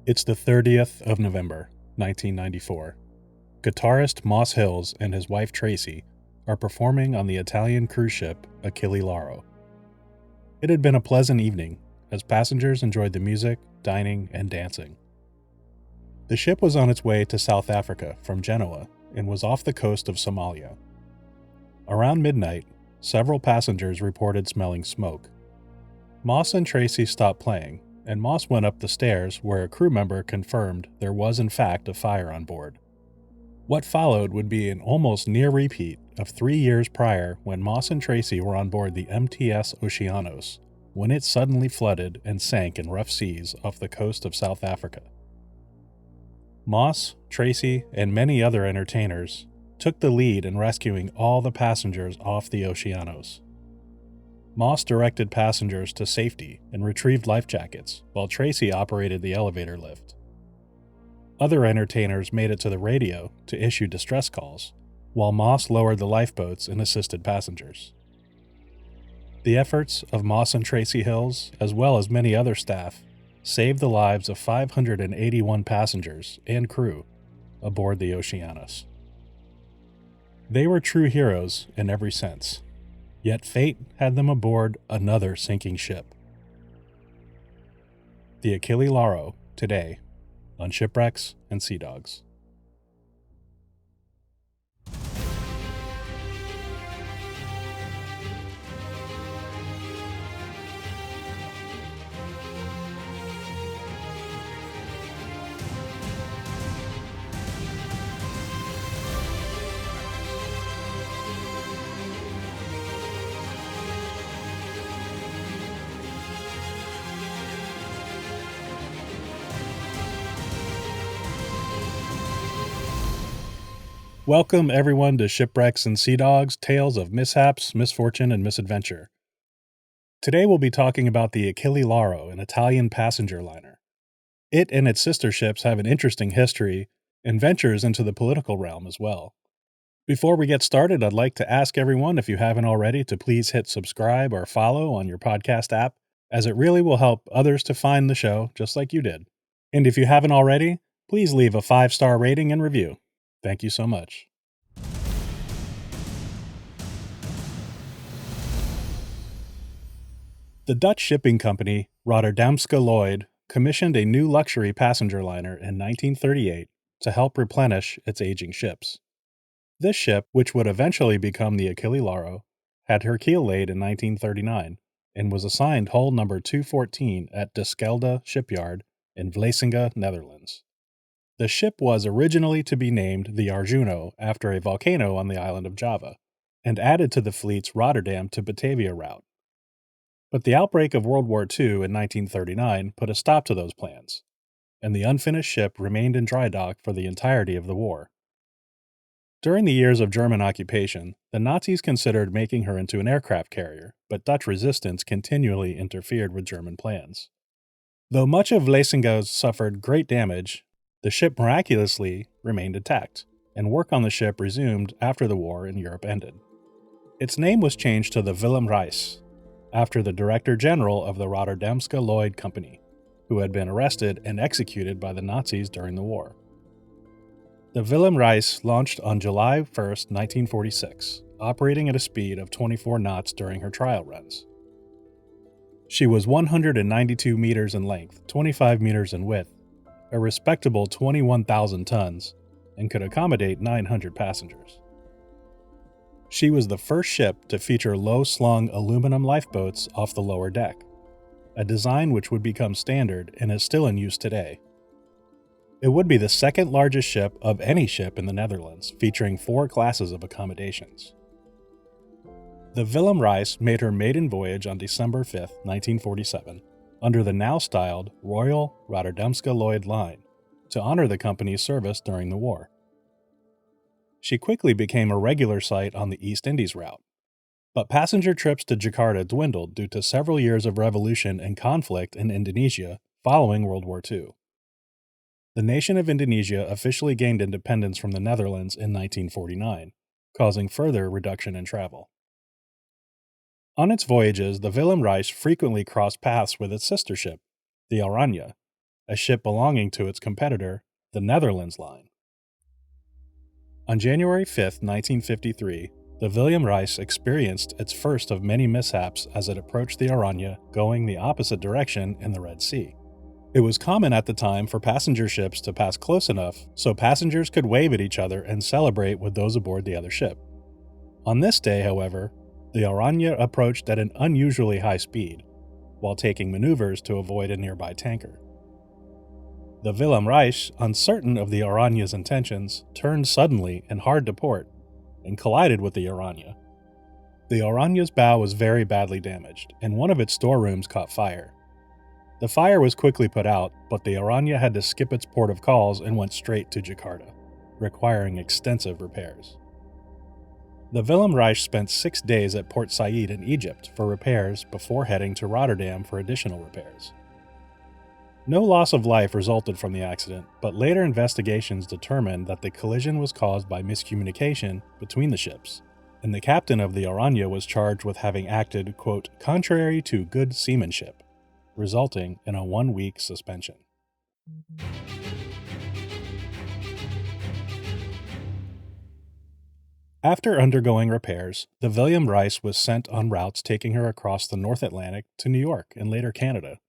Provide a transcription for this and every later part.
It's the 30th of November, 1994. Guitarist Moss Hills and his wife Tracy are performing on the Italian cruise ship Achille Lauro. It had been a pleasant evening, as passengers enjoyed the music, dining, and dancing. The ship was on its way to South Africa from Genoa and was off the coast of Somalia. Around midnight, several passengers reported smelling smoke. Moss and Tracy stopped playing, and Moss went up the stairs where a crew member confirmed there was in fact a fire on board. What followed would be an almost near repeat of 3 years prior when Moss and Tracy were on board the MTS Oceanos, when it suddenly flooded and sank in rough seas off the coast of South Africa. Moss, Tracy, and many other entertainers took the lead in rescuing all the passengers off the Oceanos. Moss directed passengers to safety and retrieved life jackets, while Tracy operated the elevator lift. Other entertainers made it to the radio to issue distress calls, while Moss lowered the lifeboats and assisted passengers. The efforts of Moss and Tracy Hills, as well as many other staff, saved the lives of 581 passengers and crew aboard the Oceanos. They were true heroes in every sense, yet fate had them aboard another sinking ship. The Achille Lauro, today, on Shipwrecks and Sea Dogs. Welcome everyone to Shipwrecks and Sea Dogs, tales of mishaps, misfortune, and misadventure. Today we'll be talking about the Achille Lauro, an Italian passenger liner. It and its sister ships have an interesting history and ventures into the political realm as well. Before we get started, I'd like to ask everyone, if you haven't already, to please hit subscribe or follow on your podcast app, as it really will help others to find the show just like you did. And if you haven't already, please leave a 5-star rating and review. Thank you so much. The Dutch shipping company Rotterdamse Lloyd commissioned a new luxury passenger liner in 1938 to help replenish its aging ships. This ship, which would eventually become the Achille Lauro, had her keel laid in 1939 and was assigned hull number 214 at De Schelde shipyard in Vlissingen, Netherlands. The ship was originally to be named the Arjuno after a volcano on the island of Java, and added to the fleet's Rotterdam to Batavia route. But the outbreak of World War II in 1939 put a stop to those plans, and the unfinished ship remained in dry dock for the entirety of the war. During the years of German occupation, the Nazis considered making her into an aircraft carrier, but Dutch resistance continually interfered with German plans. Though much of Vlissingen suffered great damage, the ship miraculously remained intact, and work on the ship resumed after the war in Europe ended. Its name was changed to the Willem Reis, after the Director General of the Rotterdamse Lloyd Company, who had been arrested and executed by the Nazis during the war. The Willem Reis launched on July 1, 1946, operating at a speed of 24 knots during her trial runs. She was 192 meters in length, 25 meters in width, a respectable 21,000 tons, and could accommodate 900 passengers. She was the first ship to feature low-slung aluminum lifeboats off the lower deck, a design which would become standard and is still in use today. It would be the second largest ship of any ship in the Netherlands, featuring 4 classes of accommodations. The Willem Reis made her maiden voyage on December 5, 1947, under the now-styled Royal Rotterdamse Lloyd Line, to honor the company's service during the war. She quickly became a regular sight on the East Indies route, but passenger trips to Jakarta dwindled due to several years of revolution and conflict in Indonesia following World War II. The nation of Indonesia officially gained independence from the Netherlands in 1949, causing further reduction in travel. On its voyages, the Willem Reis frequently crossed paths with its sister ship, the Oranje, a ship belonging to its competitor, the Netherlands Line. On January 5, 1953, the Willem Reis experienced its first of many mishaps as it approached the Oranje, going the opposite direction in the Red Sea. It was common at the time for passenger ships to pass close enough so passengers could wave at each other and celebrate with those aboard the other ship. On this day, however, the Oranje approached at an unusually high speed, while taking maneuvers to avoid a nearby tanker. The Willem Reis, uncertain of the Oranje's intentions, turned suddenly and hard to port, and collided with the Oranje. The Oranje's bow was very badly damaged, and one of its storerooms caught fire. The fire was quickly put out, but the Oranje had to skip its port of calls and went straight to Jakarta, requiring extensive repairs. The Willem Reis spent 6 days at Port Said in Egypt for repairs before heading to Rotterdam for additional repairs. No loss of life resulted from the accident, but later investigations determined that the collision was caused by miscommunication between the ships, and the captain of the Oranje was charged with having acted, quote, contrary to good seamanship, resulting in a 1-week suspension. After undergoing repairs, the Willem Reis was sent on routes taking her across the North Atlantic to New York and later Canada.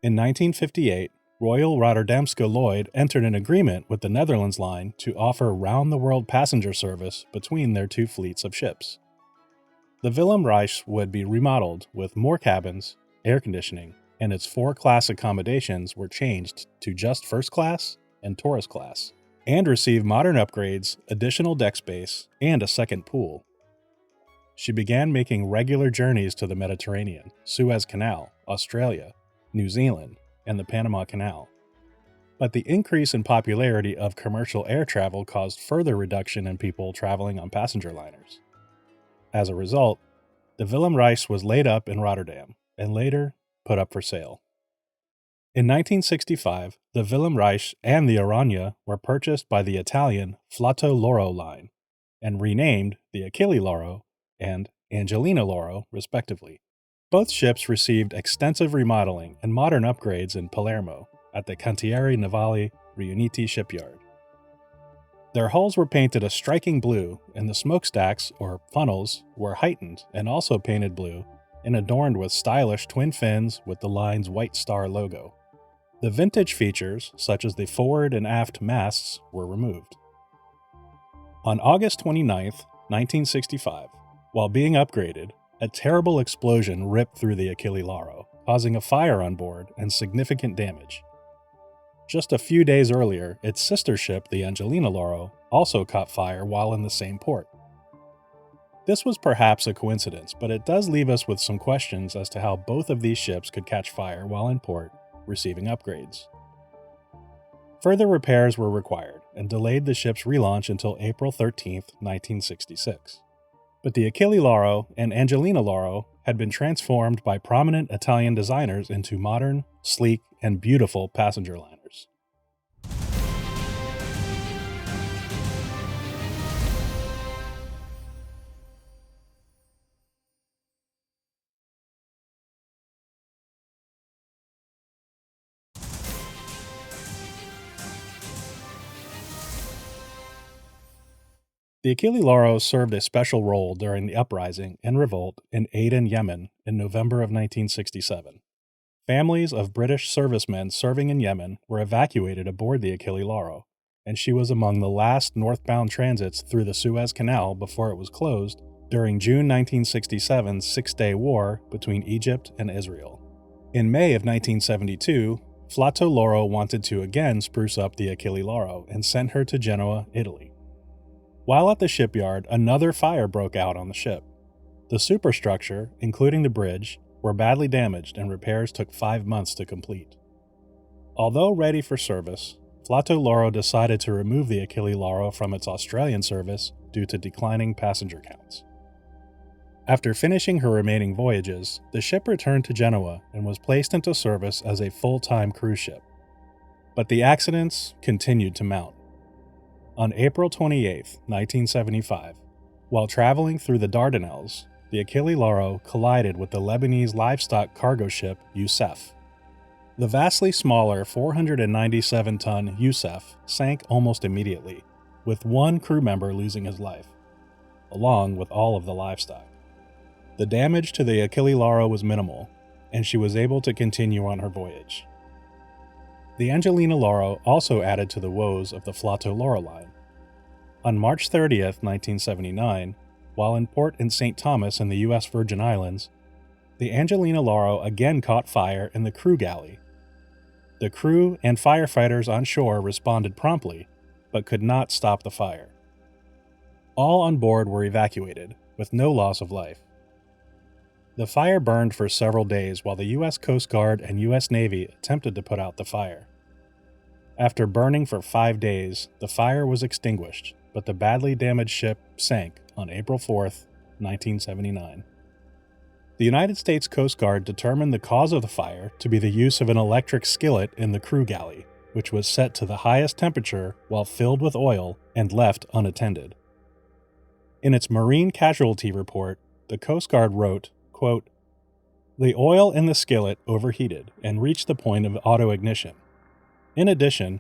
In 1958, Royal Rotterdamse Lloyd entered an agreement with the Netherlands Line to offer round-the-world passenger service between their two fleets of ships. The Willem Reis would be remodeled with more cabins, air conditioning, and its 4-class accommodations were changed to just first class and tourist class, and receive modern upgrades, additional deck space, and a second pool. She began making regular journeys to the Mediterranean, Suez Canal, Australia, New Zealand, and the Panama Canal. But the increase in popularity of commercial air travel caused further reduction in people traveling on passenger liners. As a result, the Willem Reis was laid up in Rotterdam and later put up for sale. In 1965, the Willem Reis and the Oranje were purchased by the Italian Flotto Lauro Line and renamed the Achille Lauro and Angelina Lauro, respectively. Both ships received extensive remodeling and modern upgrades in Palermo at the Cantieri Navali Riuniti shipyard. Their hulls were painted a striking blue, and the smokestacks, or funnels, were heightened and also painted blue and adorned with stylish twin fins with the line's White Star logo. The vintage features, such as the forward and aft masts, were removed. On August 29, 1965, while being upgraded, a terrible explosion ripped through the Achille Lauro, causing a fire on board and significant damage. Just a few days earlier, its sister ship, the Angelina Lauro, also caught fire while in the same port. This was perhaps a coincidence, but it does leave us with some questions as to how both of these ships could catch fire while in port, receiving upgrades. Further repairs were required and delayed the ship's relaunch until April 13, 1966. But the Achille Lauro and Angelina Lauro had been transformed by prominent Italian designers into modern, sleek, and beautiful passenger liners. The Achille Lauro served a special role during the uprising and revolt in Aden, Yemen in November of 1967. Families of British servicemen serving in Yemen were evacuated aboard the Achille Lauro, and she was among the last northbound transits through the Suez Canal before it was closed during June 1967's Six-Day War between Egypt and Israel. In May of 1972, Flotto Lauro wanted to again spruce up the Achille Lauro and sent her to Genoa, Italy. While at the shipyard, another fire broke out on the ship. The superstructure, including the bridge, were badly damaged and repairs took 5 months to complete. Although ready for service, Flotto Lauro decided to remove the Achille Lauro from its Australian service due to declining passenger counts. After finishing her remaining voyages, the ship returned to Genoa and was placed into service as a full-time cruise ship. But the accidents continued to mount. On April 28, 1975, while traveling through the Dardanelles, the Achille Lauro collided with the Lebanese livestock cargo ship Youssef. The vastly smaller 497-ton Yusef sank almost immediately, with one crew member losing his life, along with all of the livestock. The damage to the Achille Lauro was minimal, and she was able to continue on her voyage. The Angelina Lauro also added to the woes of the Flotto Lauro Line. On March 30, 1979, while in port in St. Thomas in the U.S. Virgin Islands, the Angelina Lauro again caught fire in the crew galley. The crew and firefighters on shore responded promptly, but could not stop the fire. All on board were evacuated, with no loss of life. The fire burned for several days while the U.S. Coast Guard and U.S. Navy attempted to put out the fire. After burning for 5 days, the fire was extinguished, but the badly damaged ship sank on April 4, 1979. The United States Coast Guard determined the cause of the fire to be the use of an electric skillet in the crew galley, which was set to the highest temperature while filled with oil and left unattended. In its marine casualty report, the Coast Guard wrote, quote, "The oil in the skillet overheated and reached the point of auto-ignition. In addition,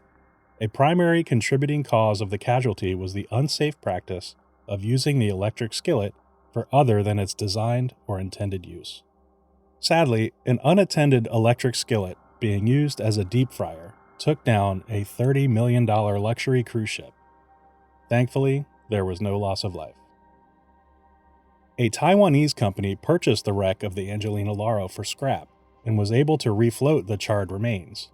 a primary contributing cause of the casualty was the unsafe practice of using the electric skillet for other than its designed or intended use." Sadly, an unattended electric skillet being used as a deep fryer took down a $30 million luxury cruise ship. Thankfully, there was no loss of life. A Taiwanese company purchased the wreck of the Angelina Lauro for scrap and was able to refloat the charred remains.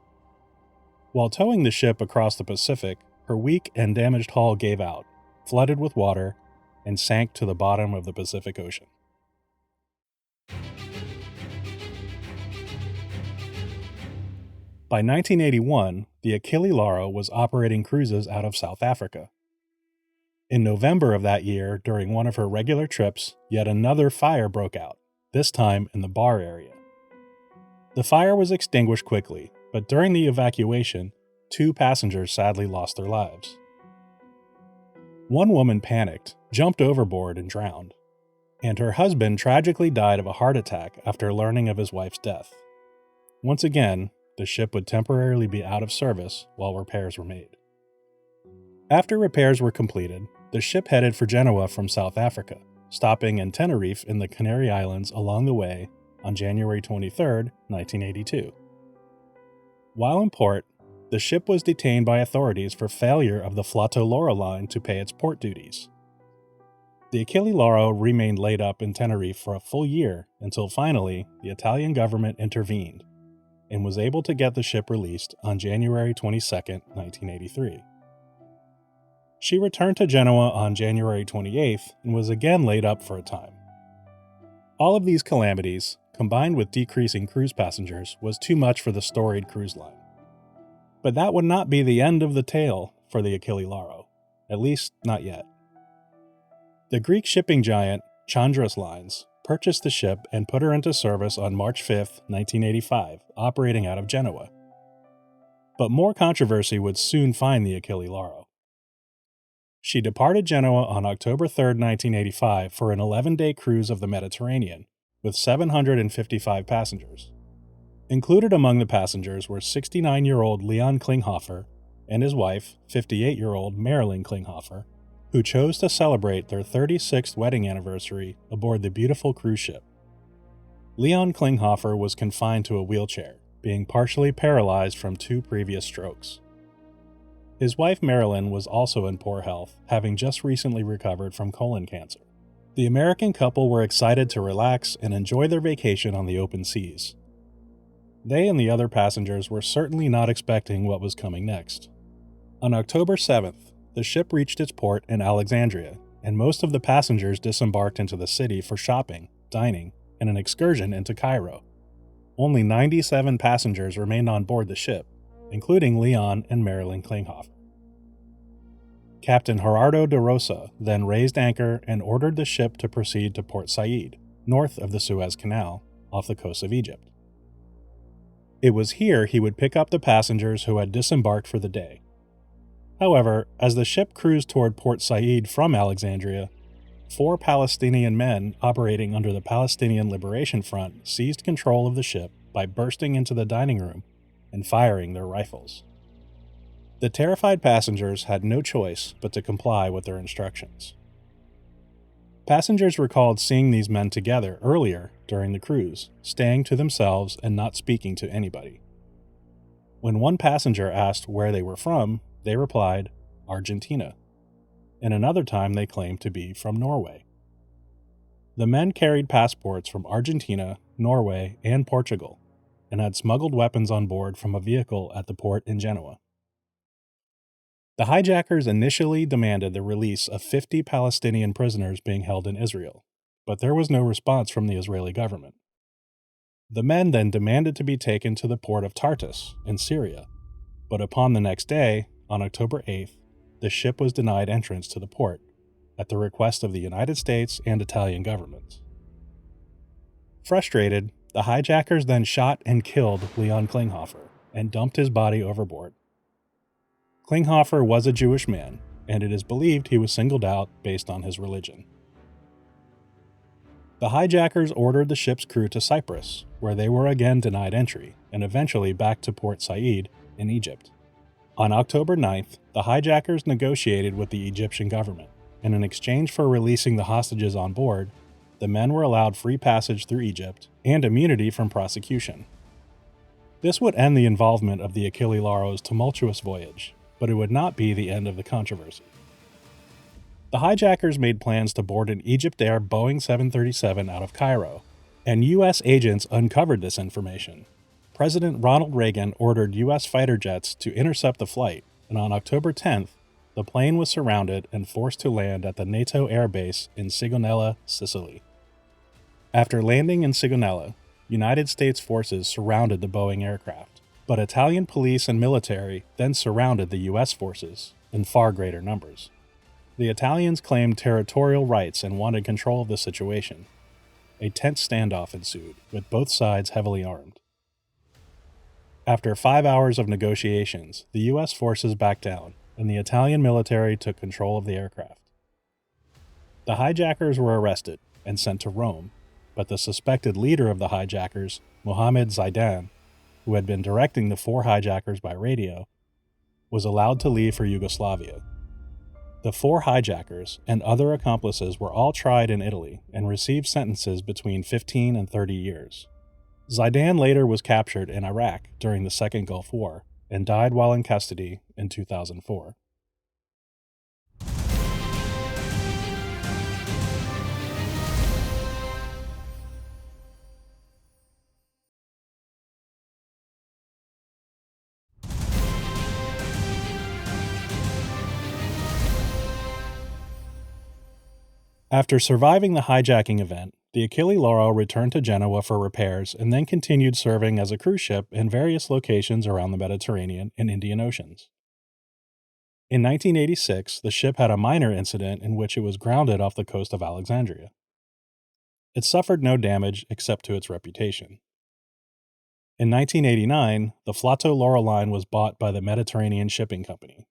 While towing the ship across the Pacific, her weak and damaged hull gave out, flooded with water, and sank to the bottom of the Pacific Ocean. By 1981, the Achille Lauro was operating cruises out of South Africa. In November of that year, during one of her regular trips, yet another fire broke out, this time in the bar area. The fire was extinguished quickly, but during the evacuation, 2 passengers sadly lost their lives. One woman panicked, jumped overboard, and drowned, and her husband tragically died of a heart attack after learning of his wife's death. Once again, the ship would temporarily be out of service while repairs were made. After repairs were completed, the ship headed for Genoa from South Africa, stopping in Tenerife in the Canary Islands along the way on January 23, 1982. While in port, the ship was detained by authorities for failure of the Flotto Lauro Line to pay its port duties. The Achille Lauro remained laid up in Tenerife for a full year until finally the Italian government intervened and was able to get the ship released on January 22, 1983. She returned to Genoa on January 28th and was again laid up for a time. All of these calamities, combined with decreasing cruise passengers, was too much for the storied cruise line. But that would not be the end of the tale for the Achille Lauro, at least not yet. The Greek shipping giant Chandris Lines purchased the ship and put her into service on March 5, 1985, operating out of Genoa. But more controversy would soon find the Achille Lauro. She departed Genoa on October 3, 1985 for an 11-day cruise of the Mediterranean, with 755 passengers. Included among the passengers were 69-year-old Leon Klinghofer and his wife, 58-year-old Marilyn Klinghofer, who chose to celebrate their 36th wedding anniversary aboard the beautiful cruise ship. Leon Klinghofer was confined to a wheelchair, being partially paralyzed from 2 previous strokes. His wife Marilyn was also in poor health, having just recently recovered from colon cancer. The American couple were excited to relax and enjoy their vacation on the open seas. They and the other passengers were certainly not expecting what was coming next. On October 7th, the ship reached its port in Alexandria, and most of the passengers disembarked into the city for shopping, dining, and an excursion into Cairo. Only 97 passengers remained on board the ship, including Leon and Marilyn Klinghofer. Captain Gerardo de Rosa then raised anchor and ordered the ship to proceed to Port Said, north of the Suez Canal, off the coast of Egypt. It was here he would pick up the passengers who had disembarked for the day. However, as the ship cruised toward Port Said from Alexandria, 4 Palestinian men operating under the Palestinian Liberation Front seized control of the ship by bursting into the dining room and firing their rifles. The terrified passengers had no choice but to comply with their instructions. Passengers recalled seeing these men together earlier during the cruise, staying to themselves and not speaking to anybody. When one passenger asked where they were from, they replied, Argentina, and another time they claimed to be from Norway. The men carried passports from Argentina, Norway, and Portugal, and had smuggled weapons on board from a vehicle at the port in Genoa. The hijackers initially demanded the release of 50 Palestinian prisoners being held in Israel, but there was no response from the Israeli government. The men then demanded to be taken to the port of Tartus in Syria, but upon the next day, on October 8th, the ship was denied entrance to the port, at the request of the United States and Italian governments. Frustrated, the hijackers then shot and killed Leon Klinghofer and dumped his body overboard. Klinghofer was a Jewish man, and it is believed he was singled out based on his religion. The hijackers ordered the ship's crew to Cyprus, where they were again denied entry, and eventually back to Port Said in Egypt. On October 9th, the hijackers negotiated with the Egyptian government, and in exchange for releasing the hostages on board, the men were allowed free passage through Egypt and immunity from prosecution. This would end the involvement of the Achille Lauro's tumultuous voyage, but it would not be the end of the controversy. The hijackers made plans to board an Egyptair Boeing 737 out of Cairo, and U.S. agents uncovered this information. President Ronald Reagan ordered U.S. fighter jets to intercept the flight, and on October 10th, the plane was surrounded and forced to land at the NATO air base in Sigonella, Sicily. After landing in Sigonella, United States forces surrounded the Boeing aircraft, but Italian police and military then surrounded the U.S. forces in far greater numbers. The Italians claimed territorial rights and wanted control of the situation. A tense standoff ensued, with both sides heavily armed. After 5 hours of negotiations, the U.S. forces backed down, and the Italian military took control of the aircraft. The hijackers were arrested and sent to Rome, but the suspected leader of the hijackers, Mohammed Zaidan, who had been directing the 4 hijackers by radio, was allowed to leave for Yugoslavia. The 4 hijackers and other accomplices were all tried in Italy and received sentences between 15 and 30 years. Zaidan later was captured in Iraq during the Second Gulf War and died while in custody in 2004. After surviving the hijacking event, the Achille Lauro returned to Genoa for repairs and then continued serving as a cruise ship in various locations around the Mediterranean and Indian Oceans. In 1986, the ship had a minor incident in which it was grounded off the coast of Alexandria. It suffered no damage except to its reputation. In 1989, the Flotto Lauro Line was bought by the Mediterranean Shipping Company.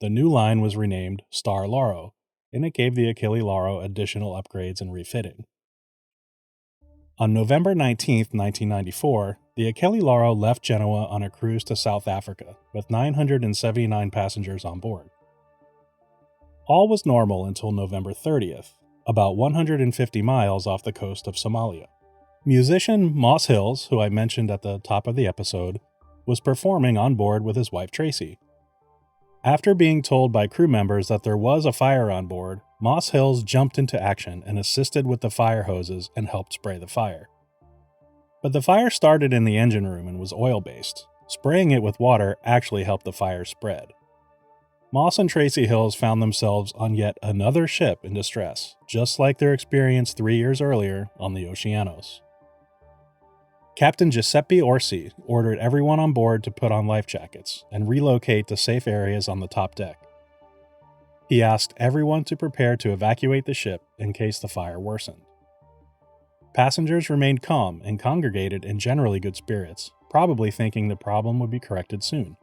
The new line was renamed Star Lauro, and it gave the Achille Lauro additional upgrades and refitting. On November 19, 1994, the Achille Lauro left Genoa on a cruise to South Africa with 979 passengers on board. All was normal until November 30th, about 150 miles off the coast of Somalia. Musician Moss Hills, who I mentioned at the top of the episode, was performing on board with his wife Tracy. After being told by crew members that there was a fire on board, Moss Hills jumped into action and assisted with the fire hoses and helped spray the fire. But the fire started in the engine room and was oil-based. Spraying it with water actually helped the fire spread. Moss and Tracy Hills found themselves on yet another ship in distress, just like their experience 3 years earlier on the Oceanos. Captain Giuseppe Orsi ordered everyone on board to put on life jackets and relocate to safe areas on the top deck. He asked everyone to prepare to evacuate the ship in case the fire worsened. Passengers remained calm and congregated in generally good spirits, probably thinking the problem would be corrected soon.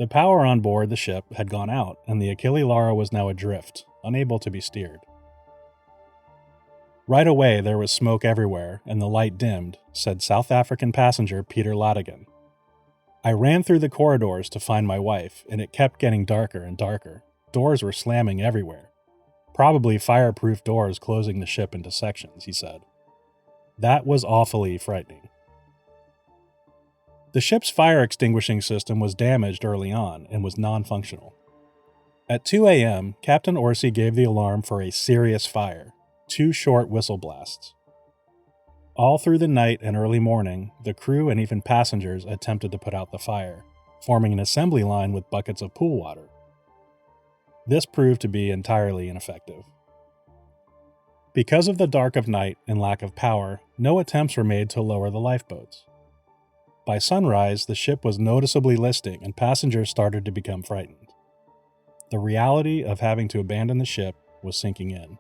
The power on board the ship had gone out, and the Achille Lauro was now adrift, unable to be steered. Right away there was smoke everywhere and the light dimmed, said South African passenger Peter Ladigan. I ran through the corridors to find my wife, and it kept getting darker and darker. Doors were slamming everywhere. Probably fireproof doors closing the ship into sections, he said. That was awfully frightening. The ship's fire extinguishing system was damaged early on and was non-functional. At 2 a.m., Captain Orsi gave the alarm for a serious fire, 2 short whistle blasts. All through the night and early morning, the crew and even passengers attempted to put out the fire, forming an assembly line with buckets of pool water. This proved to be entirely ineffective. Because of the dark of night and lack of power, no attempts were made to lower the lifeboats. By sunrise, the ship was noticeably listing and passengers started to become frightened. The reality of having to abandon the ship was sinking in.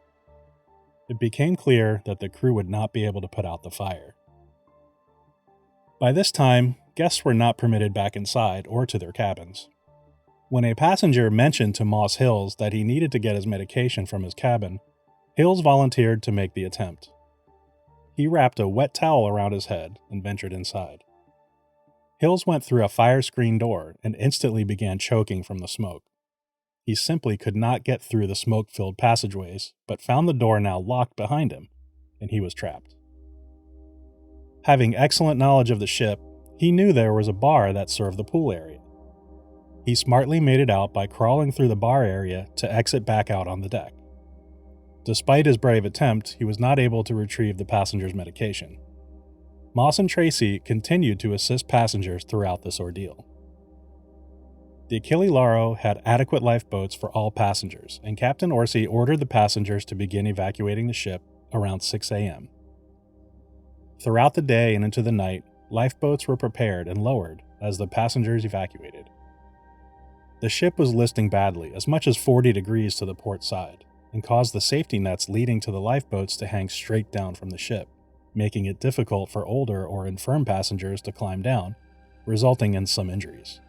It became clear that the crew would not be able to put out the fire. By this time, guests were not permitted back inside or to their cabins. When a passenger mentioned to Moss Hills that he needed to get his medication from his cabin, Hills volunteered to make the attempt. He wrapped a wet towel around his head and ventured inside. Hills went through a fire screen door and instantly began choking from the smoke. He simply could not get through the smoke-filled passageways, but found the door now locked behind him, and he was trapped. Having excellent knowledge of the ship, he knew there was a bar that served the pool area. He smartly made it out by crawling through the bar area to exit back out on the deck. Despite his brave attempt, he was not able to retrieve the passenger's medication. Moss and Tracy continued to assist passengers throughout this ordeal. The Achille Lauro had adequate lifeboats for all passengers, and Captain Orsi ordered the passengers to begin evacuating the ship around 6 a.m. Throughout the day and into the night, lifeboats were prepared and lowered as the passengers evacuated. The ship was listing badly, as much as 40 degrees to the port side, and caused the safety nets leading to the lifeboats to hang straight down from the ship, making it difficult for older or infirm passengers to climb down, resulting in some injuries.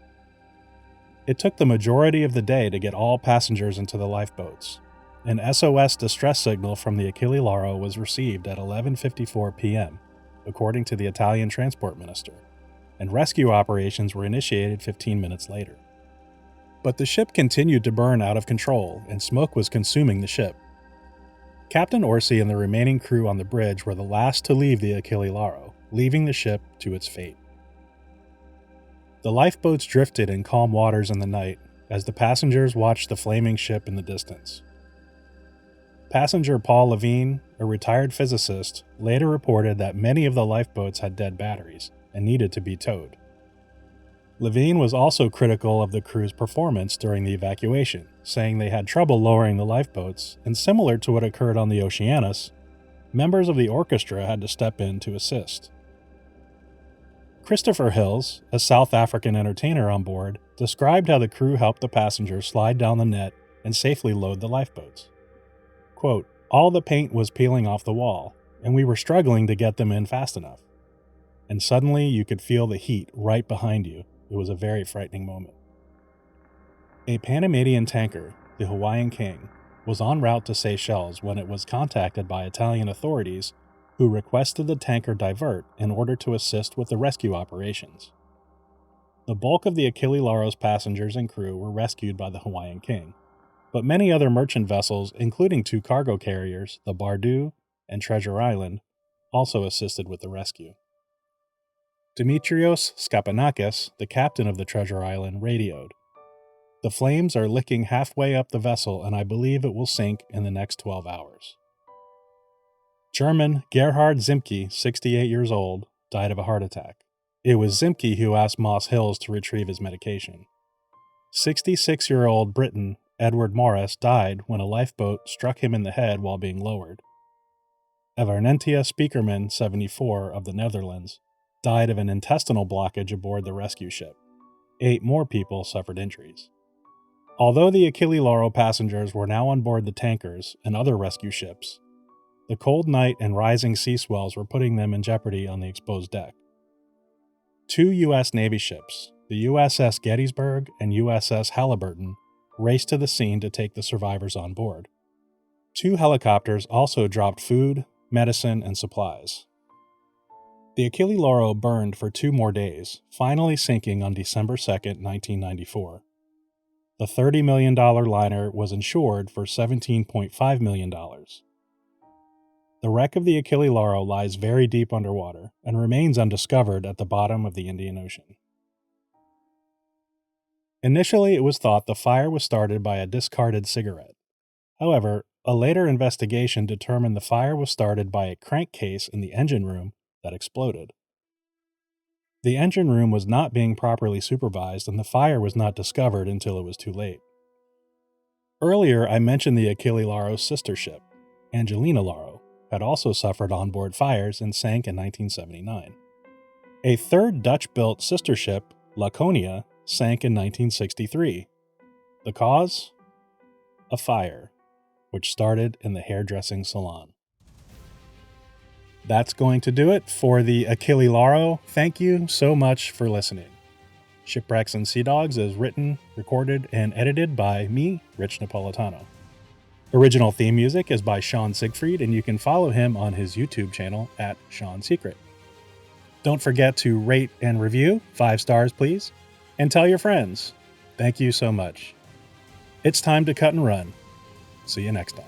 It took the majority of the day to get all passengers into the lifeboats. An SOS distress signal from the Achille Lauro was received at 11:54 p.m., according to the Italian Transport Minister, and rescue operations were initiated 15 minutes later. But the ship continued to burn out of control, and smoke was consuming the ship. Captain Orsi and the remaining crew on the bridge were the last to leave the Achille Lauro, leaving the ship to its fate. The lifeboats drifted in calm waters in the night as the passengers watched the flaming ship in the distance. Passenger Paul Levine, a retired physicist, later reported that many of the lifeboats had dead batteries and needed to be towed. Levine was also critical of the crew's performance during the evacuation, saying they had trouble lowering the lifeboats, and similar to what occurred on the Oceanus, members of the orchestra had to step in to assist. Christopher Hills, a South African entertainer on board, described how the crew helped the passengers slide down the net and safely load the lifeboats. Quote, "All the paint was peeling off the wall, and we were struggling to get them in fast enough. And suddenly you could feel the heat right behind you. It was a very frightening moment." A Panamanian tanker, the Hawaiian King, was en route to Seychelles when it was contacted by Italian authorities who requested the tanker divert in order to assist with the rescue operations. The bulk of the Achille Lauro's passengers and crew were rescued by the Hawaiian King, but many other merchant vessels, including 2 cargo carriers, the Bardu and Treasure Island, also assisted with the rescue. Dimitrios Skapanakis, the captain of the Treasure Island, radioed, "The flames are licking halfway up the vessel and I believe it will sink in the next 12 hours. German Gerhard Zimke, 68 years old, died of a heart attack. It was Zimke who asked Moss Hills to retrieve his medication. 66-year-old Briton Edward Morris died when a lifeboat struck him in the head while being lowered. Evernentia Spiekerman, 74, of the Netherlands, died of an intestinal blockage aboard the rescue ship. 8 more people suffered injuries. Although the Achille Lauro passengers were now on board the tankers and other rescue ships, the cold night and rising sea swells were putting them in jeopardy on the exposed deck. 2 U.S. Navy ships, the USS Gettysburg and USS Halliburton, raced to the scene to take the survivors on board. 2 helicopters also dropped food, medicine, and supplies. The Achille Lauro burned for 2 more days, finally sinking on December 2, 1994. The $30 million liner was insured for $17.5 million. The wreck of the Achille Lauro lies very deep underwater and remains undiscovered at the bottom of the Indian Ocean. Initially, it was thought the fire was started by a discarded cigarette. However, a later investigation determined the fire was started by a crankcase in the engine room that exploded. The engine room was not being properly supervised, and the fire was not discovered until it was too late. Earlier, I mentioned the Achille Lauro's sister ship, Angelina Lauro, had also suffered onboard fires and sank in 1979. A third Dutch-built sister ship, Laconia, sank in 1963. The cause? A fire, which started in the hairdressing salon. That's going to do it for the Achille Lauro. Thank you so much for listening. Shipwrecks and Sea Dogs is written, recorded, and edited by me, Rich Napolitano. Original theme music is by Sean Siegfried, and you can follow him on his YouTube channel at Sean Secret. Don't forget to rate and review, 5 stars please, and tell your friends. Thank you so much. It's time to cut and run. See you next time.